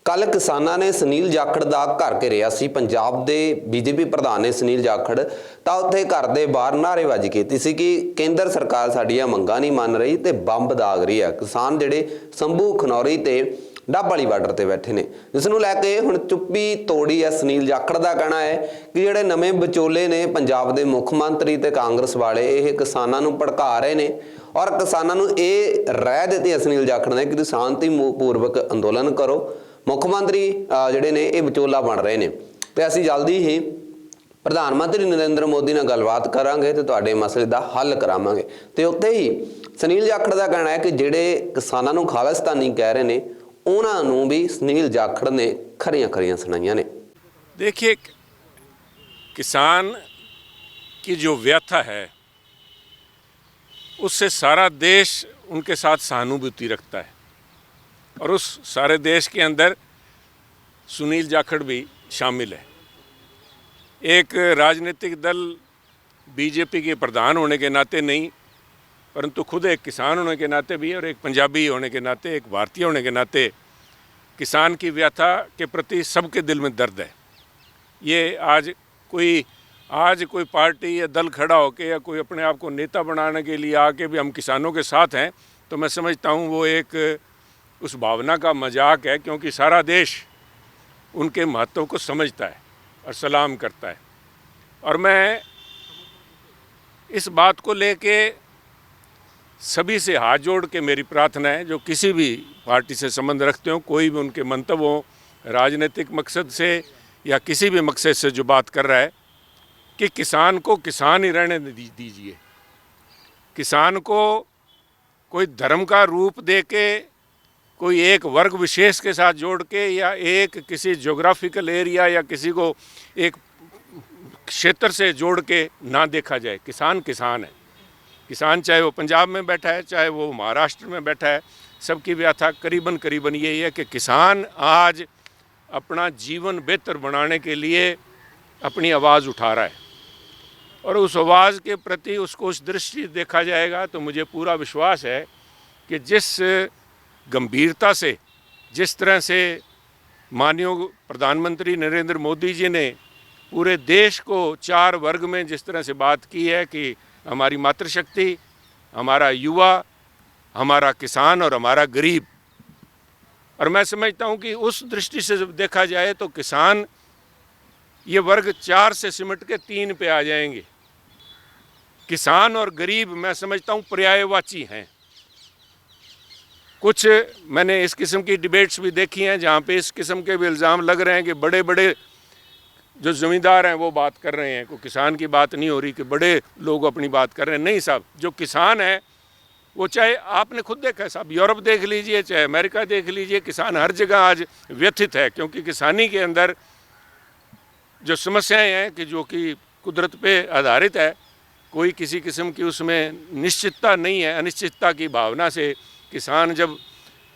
कल किसानां ने सुनील जाखड़ का घर घेरिया सी। पंजाब के बीजेपी प्रधान ने सुनील जाखड़ तो उत्थे घर के बाहर नारेबाजी की सी कि केंद्र सरकार साडियां मंगां नहीं मान रही तो बंब दाग रही है। किसान जिहड़े संभू खनौरी ते डब वाली बार्डर ते बैठे ने, जिसनूं लैके हुण चुप्पी तोड़ी है। सुनील जाखड़ का कहना है कि जिहड़े नवे विचोले ने पंजाब के मुख मंत्री ते कांग्रेस वाले ये किसानां नूं भड़का रहे ने और किसानां नूं ये राय दित्ती है सुनील जाखड़ ने कि शांतिपूर्वक अंदोलन करो। मुख मंत्री जिहड़े ने ये विचोला बन रहे हैं तो असीं जल्दी ही प्रधानमंत्री नरेंद्र मोदी नाल गलबात करांगे तो तुहाडे मसले दा हल करावांगे। तो उत्ते ही सुनील जाखड़ का कहना है कि जिहड़े किसानां नूं खालिस्तानी कह रहे हैं उन्हां नूं भी सुनील जाखड़ ने खरियां खरियां सुनाइयां ने। देखिए, किसान की जो व्यथा है उससे सारा देश उनके साथ सहानुभूति रखता है और उस सारे देश के अंदर सुनील जाखड़ भी शामिल है। एक राजनीतिक दल बीजेपी के प्रधान होने के नाते नहीं, परंतु खुद एक किसान होने के नाते भी और एक पंजाबी होने के नाते, एक भारतीय होने के नाते किसान की व्यथा के प्रति सबके दिल में दर्द है। ये आज कोई पार्टी या दल खड़ा होके या कोई अपने आप को नेता बनाने के लिए आके भी हम किसानों के साथ हैं, तो मैं समझता हूँ वो एक उस भावना का मजाक है, क्योंकि सारा देश उनके महत्व को समझता है और सलाम करता है। और मैं इस बात को लेके सभी से हाथ जोड़ के मेरी प्रार्थना है, जो किसी भी पार्टी से संबंध रखते हो, कोई भी उनके मंतव्य हो राजनीतिक मकसद से या किसी भी मकसद से जो बात कर रहा है, कि किसान को किसान ही रहने दीजिए। किसान को कोई धर्म का रूप दे के, कोई एक वर्ग विशेष के साथ जोड़ के या एक किसी ज्योग्राफिकल एरिया या किसी को एक क्षेत्र से जोड़ के ना देखा जाए। किसान किसान है। किसान चाहे वो पंजाब में बैठा है, चाहे वो महाराष्ट्र में बैठा है, सबकी व्यथा करीबन यही है कि किसान आज अपना जीवन बेहतर बनाने के लिए अपनी आवाज़ उठा रहा है और उस आवाज़ के प्रति उसको उस दृष्टि देखा जाएगा तो मुझे पूरा विश्वास है कि जिस गंभीरता से, जिस तरह से माननीय प्रधानमंत्री नरेंद्र मोदी जी ने पूरे देश को 4 वर्ग में जिस तरह से बात की है कि हमारी मातृशक्ति, हमारा युवा, हमारा किसान और हमारा गरीब, और मैं समझता हूँ कि उस दृष्टि से जब देखा जाए तो किसान ये वर्ग 4 से सिमट के 3 पे आ जाएंगे। किसान और गरीब मैं समझता हूँ पर्यायवाची हैं। कुछ मैंने इस किस्म की डिबेट्स भी देखी हैं जहाँ पे इस किस्म के भी इल्ज़ाम लग रहे हैं कि बड़े बड़े जो ज़मींदार हैं वो बात कर रहे हैं, कोई किसान की बात नहीं हो रही कि बड़े लोग अपनी बात कर रहे हैं। नहीं साहब, जो किसान है वो, चाहे आपने खुद देखा है साहब, यूरोप देख लीजिए, चाहे अमेरिका देख लीजिए, किसान हर जगह आज व्यथित है, क्योंकि किसानी के अंदर जो समस्याएं हैं कि जो कि कुदरत पे आधारित है, कोई किसी किस्म की उसमें निश्चितता नहीं है। अनिश्चितता की भावना से किसान जब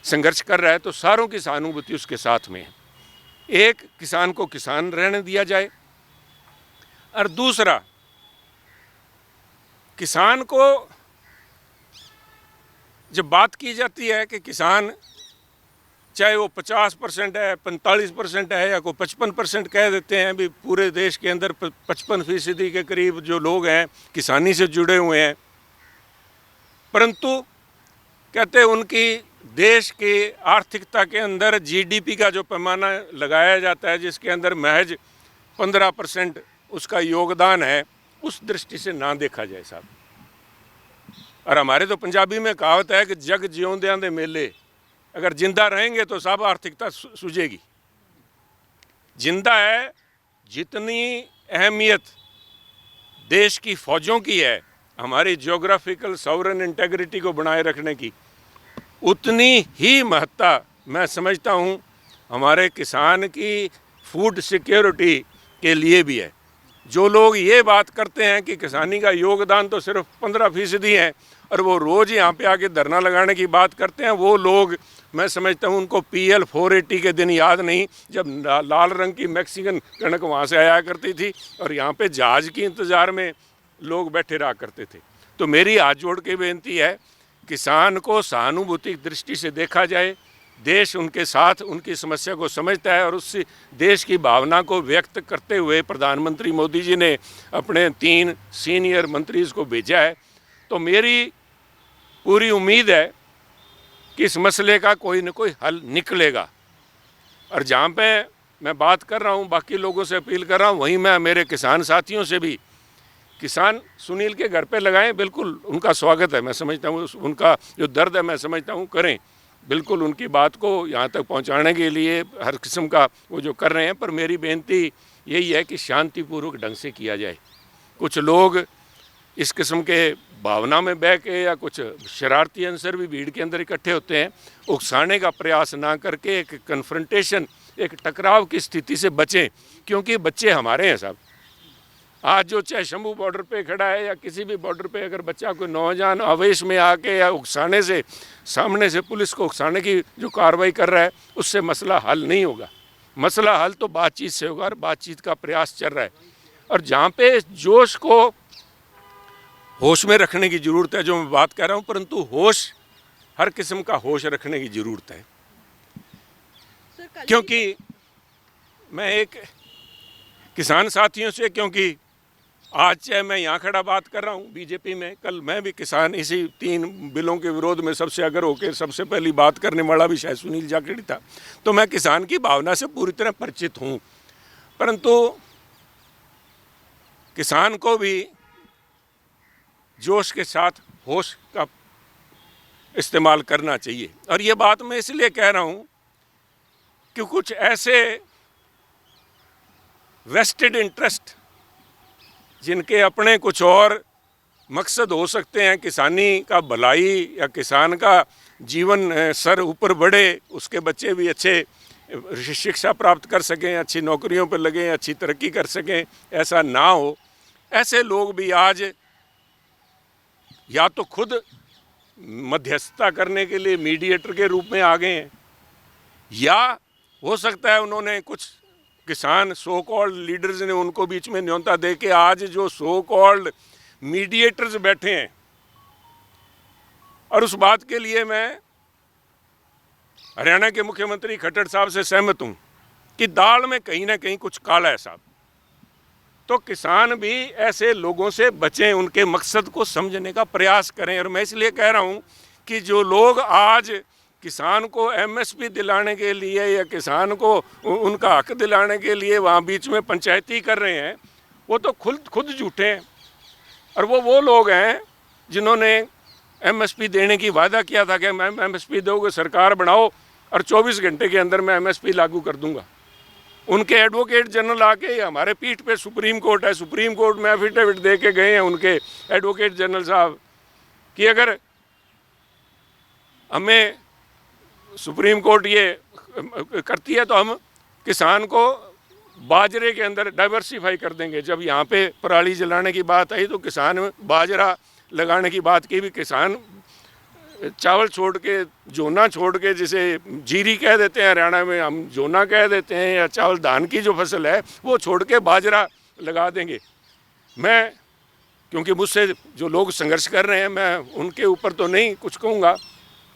संघर्ष कर रहा है तो सारों की सहानुभूति उसके साथ में है। एक, किसान को किसान रहने दिया जाए, और दूसरा, किसान को जब बात की जाती है कि किसान चाहे वो 50% है, 45% है या कोई 55% कह देते हैं, भी पूरे देश के अंदर 55% के करीब जो लोग हैं किसानी से जुड़े हुए हैं, परंतु कहते हैं उनकी देश की आर्थिकता के अंदर जीडीपी का जो पैमाना लगाया जाता है जिसके अंदर महज 15% उसका योगदान है, उस दृष्टि से ना देखा जाए साहब। और हमारे तो पंजाबी में कहावत है कि जग जिਉਂਦਿਆਂ ਦੇ मेले, अगर जिंदा रहेंगे तो सब आर्थिकता सूझेगी। जिंदा है, जितनी अहमियत देश की फौजों की है हमारी ज्योग्राफिकल सॉवरन इंटेग्रिटी को बनाए रखने की, उतनी ही महत्ता मैं समझता हूँ हमारे किसान की फूड सिक्योरिटी के लिए भी है। जो लोग ये बात करते हैं कि किसानी का योगदान तो सिर्फ 15% है और वो रोज़ यहाँ पे आके धरना लगाने की बात करते हैं, वो लोग मैं समझता हूँ उनको PL 480 के दिन याद नहीं, जब लाल रंग की मैक्सिकन कणक वहाँ से आया करती थी और यहाँ पे जहाज़ की इंतज़ार में लोग बैठे रहा करते थे। तो मेरी हाथ जोड़ के बेनती है, किसान को सहानुभूति दृष्टि से देखा जाए, देश उनके साथ उनकी समस्या को समझता है और उस देश की भावना को व्यक्त करते हुए प्रधानमंत्री मोदी जी ने अपने 3 सीनियर मंत्रीज को भेजा है। तो मेरी पूरी उम्मीद है कि इस मसले का कोई न कोई हल निकलेगा। और जहाँ पे मैं बात कर रहा हूँ, बाकी लोगों से अपील कर रहा हूँ, वहीं मैं मेरे किसान साथियों से भी, किसान सुनील के घर पे लगाएं, बिल्कुल उनका स्वागत है। मैं समझता हूँ उनका जो दर्द है मैं समझता हूँ, करें बिल्कुल उनकी बात को यहाँ तक पहुँचाने के लिए हर किस्म का वो जो कर रहे हैं। पर मेरी बेनती यही है कि शांतिपूर्वक ढंग से किया जाए। कुछ लोग इस किस्म के भावना में बह के या कुछ शरारती अंसर भी भीड़ के अंदर इकट्ठे होते हैं, उकसाने का प्रयास ना करके एक कन्फ्रंटेशन, एक टकराव की स्थिति से बचें, क्योंकि बच्चे हमारे हैं साहब। आज जो चाहे शंभू बॉर्डर पे खड़ा है या किसी भी बॉर्डर पे अगर बच्चा कोई नौजवान आवेश में आके या उकसाने से, सामने से पुलिस को उकसाने की जो कार्रवाई कर रहा है, उससे मसला हल नहीं होगा। मसला हल तो बातचीत से होगा और बातचीत का प्रयास चल रहा है। और जहाँ पे जोश को होश में रखने की ज़रूरत है, जो मैं बात कर रहा हूँ, परंतु होश, हर किस्म का होश रखने की ज़रूरत है। क्योंकि मैं एक किसान साथियों से, क्योंकि आज चाहे मैं यहाँ खड़ा बात कर रहा हूँ बीजेपी में, कल मैं भी किसान इसी 3 बिलों के विरोध में सबसे अगर होकर सबसे पहली बात करने वाला भी शायद सुनील जाखड़ था। तो मैं किसान की भावना से पूरी तरह परिचित हूँ, परंतु किसान को भी जोश के साथ होश का इस्तेमाल करना चाहिए। और ये बात मैं इसलिए कह रहा हूँ कि कुछ ऐसे वेस्टेड इंटरेस्ट जिनके अपने कुछ और मकसद हो सकते हैं, किसानी का भलाई या किसान का जीवन सर ऊपर बढ़े, उसके बच्चे भी अच्छे शिक्षा प्राप्त कर सकें, अच्छी नौकरियों पर लगें, अच्छी तरक्की कर सकें, ऐसा ना हो। ऐसे लोग भी आज या तो खुद मध्यस्थता करने के लिए मीडिएटर के रूप में आ गए हैं, या हो सकता है उन्होंने कुछ किसान सो कॉल्ड लीडर्स ने उनको बीच में न्योता दे के आज जो सो कॉल्ड मीडिएटर्स बैठे हैं। और उस बात के लिए मैं हरियाणा के मुख्यमंत्री खट्टर साहब से सहमत हूं कि दाल में कहीं ना कहीं कुछ काला है साहब। तो किसान भी ऐसे लोगों से बचें, उनके मकसद को समझने का प्रयास करें। और मैं इसलिए कह रहा हूं कि जो लोग आज किसान को एमएसपी दिलाने के लिए या किसान को उनका हक दिलाने के लिए वहाँ बीच में पंचायती कर रहे हैं, वो तो खुद झूठे हैं। और वो लोग हैं जिन्होंने एमएसपी देने की वादा किया था कि मैं एमएसपी दोगे, सरकार बनाओ और 24 घंटे के अंदर मैं एमएसपी लागू कर दूंगा। उनके एडवोकेट जनरल आके, हमारे पीठ पे सुप्रीम कोर्ट है, सुप्रीम कोर्ट में एफिडेविट दे के गए हैं उनके एडवोकेट जनरल साहब कि अगर हमें सुप्रीम कोर्ट ये करती है तो हम किसान को बाजरे के अंदर डाइवर्सिफाई कर देंगे। जब यहाँ पे पराली जलाने की बात आई तो किसान बाजरा लगाने की बात की भी, किसान चावल छोड़ के, जोना छोड़ के, जिसे जीरी कह देते हैं हरियाणा में, हम जोना कह देते हैं, या चावल धान की जो फसल है वो छोड़ के बाजरा लगा देंगे। मैं, क्योंकि मुझसे जो लोग संघर्ष कर रहे हैं, मैं उनके ऊपर तो नहीं कुछ कहूँगा,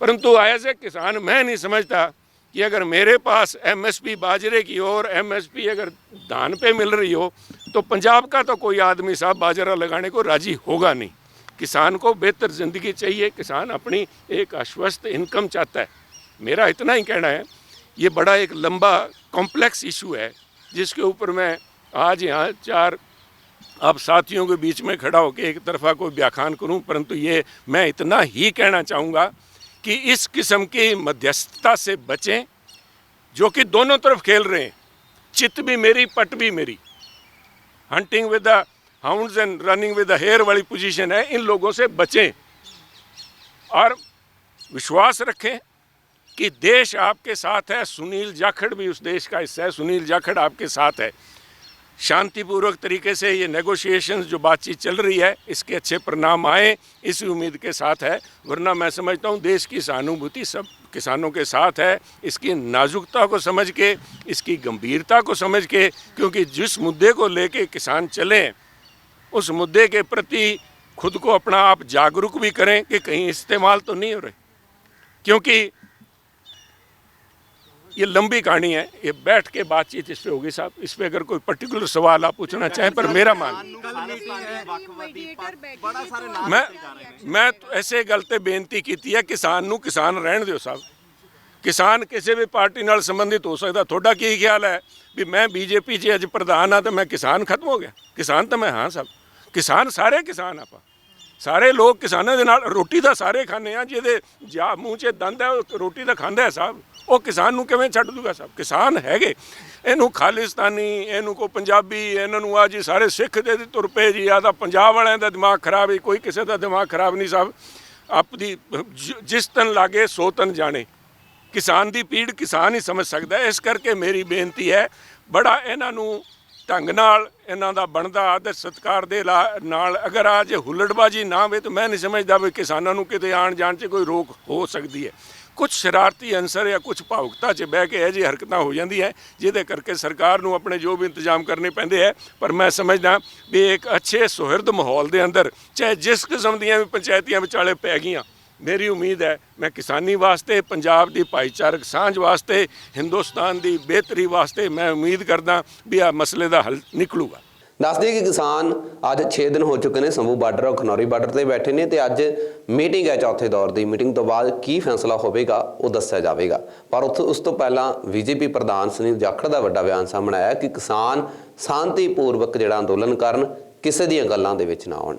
परंतु एज ए किसान मैं नहीं समझता कि अगर मेरे पास एमएसपी बाजरे की और एमएसपी अगर धान पे मिल रही हो तो पंजाब का तो कोई आदमी साहब बाजरा लगाने को राजी होगा नहीं। किसान को बेहतर ज़िंदगी चाहिए, किसान अपनी एक आश्वस्त इनकम चाहता है। मेरा इतना ही कहना है। ये बड़ा एक लंबा कॉम्प्लेक्स इशू है जिसके ऊपर मैं आज यहाँ 4 आप साथियों के बीच में खड़ा होकर एक तरफा कोई व्याख्यान करूँ, परंतु ये मैं इतना ही कहना चाहूँगा कि इस किस्म की मध्यस्थता से बचें जो कि दोनों तरफ खेल रहे हैं। चित भी मेरी, पट भी मेरी, hunting with the hounds and running with the hare वाली पोजीशन है। इन लोगों से बचें और विश्वास रखें कि देश आपके साथ है। सुनील जाखड़ भी उस देश का हिस्सा है, सुनील जाखड़ आपके साथ है। शांतिपूर्वक तरीके से ये नेगोशिएशंस जो बातचीत चल रही है इसके अच्छे परिणाम आए, इसी उम्मीद के साथ है। वरना मैं समझता हूँ देश की सहानुभूति सब किसानों के साथ है। इसकी नाजुकता को समझ के, इसकी गंभीरता को समझ के, क्योंकि जिस मुद्दे को लेके किसान चलें उस मुद्दे के प्रति खुद को अपना आप जागरूक भी करें कि कहीं इस्तेमाल तो नहीं हो रहे। क्योंकि ये लंबी कहानी है, ये बैठ के बातचीत इस पे होगी साहब। इस पे अगर कोई पर्टिकुलर सवाल आप पूछना चाहें, पर मेरा मान मैं तो ऐसे गल ते बेनती की है किसान नूं किसान रहन दिओ साहब। किसान किसी भी पार्टी नाल संबंधित हो सकता। थोड़ा की ख्याल है भी मैं बीजेपी 'ਚ अज प्रधान हाँ तो मैं किसान खत्म हो गया? किसान तो मैं हाँ साहब, किसान सारे किसान आप सारे लोग किसानों के नाल रोटी तो सारे खाने आ, ਜਿਹਦੇ ਜਾ ਮੂੰਹ 'ਚ ਦੰਦ ਹੈ ਉਹ ਰੋਟੀ ਤਾਂ ਖਾਂਦਾ ਹੈ ਸਾਹਿਬ। ਉਹ ਕਿਸਾਨ ਨੂੰ ਕਿਵੇਂ ਛੱਡ ਦੂਗਾ ਸਾਹਿਬ? ਕਿਸਾਨ ਹੈਗੇ, ਇਹਨੂੰ ਖਾਲਿਸਤਾਨੀ, ਇਹਨੂੰ ਕੋ ਪੰਜਾਬੀ, ਇਹਨਾਂ ਨੂੰ ਆ ਜੀ ਸਾਰੇ ਸਿੱਖ ਦੇ ਤੁਰ ਪਏ ਜੀ, ਆ ਤਾਂ ਪੰਜਾਬ ਵਾਲਿਆਂ ਦਾ ਦਿਮਾਗ ਖਰਾਬ ਹੈ। ਕੋਈ ਕਿਸੇ ਦਾ ਦਿਮਾਗ ਖਰਾਬ ਨਹੀਂ ਸਾਹਿਬ। ਆਪਦੀ ਜਿਸ ਤਨ ਲਾਗੇ ਸੋ ਤਨ ਜਾਣੇ। ਕਿਸਾਨ ਦੀ ਪੀੜ ਕਿਸਾਨ ਹੀ ਸਮਝ ਸਕਦਾ। ਇਸ ਕਰਕੇ ਮੇਰੀ ਬੇਨਤੀ ਹੈ, ਬੜਾ ਇਹਨਾਂ ਨੂੰ ਢੰਗ ਨਾਲ ਇਹਨਾਂ ਦਾ ਬਣਦਾ ਆਦਰ ਸਤਿਕਾਰ ਦੇ ਨਾਲ ਅਗਰ ਆ ਜੇ ਹੁੱਲੜਬਾਜੀ ਨਾ ਹੋਵੇ ਤਾਂ ਮੈਂ ਨਹੀਂ ਸਮਝਦਾ ਵੀ ਕਿਸਾਨਾਂ ਨੂੰ ਕਿਤੇ ਆਉਣ ਜਾਣ 'ਚ ਕੋਈ ਰੋਕ ਹੋ ਸਕਦੀ ਹੈ। ਕੁਝ ਸ਼ਰਾਰਤੀ ਅਨਸਰ ਜਾਂ ਕੁਝ ਭਾਵੁਕਤਾ 'ਚ ਬਹਿ ਕੇ ਇਹ ਜਿਹੀ ਹਰਕਤਾਂ ਹੋ ਜਾਂਦੀ ਹੈ ਜਿਹਦੇ ਕਰਕੇ ਸਰਕਾਰ ਨੂੰ ਆਪਣੇ ਜੋ ਵੀ ਇੰਤਜ਼ਾਮ ਕਰਨੇ ਪੈਂਦੇ ਹੈ। ਪਰ ਮੈਂ ਸਮਝਦਾ ਵੀ ਇੱਕ ਅੱਛੇ ਸੁਹਿਰਦ ਮਾਹੌਲ ਦੇ ਅੰਦਰ ਚਾਹੇ ਜਿਸ ਕਿਸਮ ਦੀਆਂ ਵੀ ਪੰਚਾਇਤੀਆਂ ਵਿਚਾਲੇ ਪੈ ਗਈਆਂ, मेरी उम्मीद है मैं किसानी वास्ते, पंजाब की भाईचारक सांझ वास्ते, हिंदुस्तान की बेहतरी वास्ते मैं उम्मीद करदा भी आ मसले का हल निकलूगा। ਦੱਸ ਦਈਏ ਕਿ ਕਿਸਾਨ ਅੱਜ 6 ਦਿਨ ਹੋ ਚੁੱਕੇ ਨੇ ਸੰਭੂ ਬਾਰਡਰ ਔਰ ਖਨੌਰੀ ਬਾਰਡਰ ਤੇ ਬੈਠੇ ਨੇ ਤੇ ਅੱਜ ਮੀਟਿੰਗ ਹੈ ਚੌਥੇ ਦੌਰ ਦੀ। ਮੀਟਿੰਗ ਤੋਂ ਬਾਅਦ ਕੀ ਫੈਸਲਾ ਹੋਵੇਗਾ ਉਹ ਦੱਸਿਆ ਜਾਵੇਗਾ। ਪਰ ਉਸ ਤੋਂ ਪਹਿਲਾਂ ਬੀਜੇਪੀ ਪ੍ਰਧਾਨ ਸੁਨੀਲ ਜਾਖੜ ਦਾ ਵੱਡਾ ਬਿਆਨ ਸਾਹਮਣੇ ਆਇਆ ਕਿ ਕਿਸਾਨ ਸ਼ਾਂਤੀਪੂਰਵਕ ਜਿਹੜਾ ਅੰਦੋਲਨ ਕਰਨ, ਕਿਸੇ ਦੀਆਂ ਗੱਲਾਂ ਦੇ ਵਿੱਚ ਨਾ ਆਉਣ।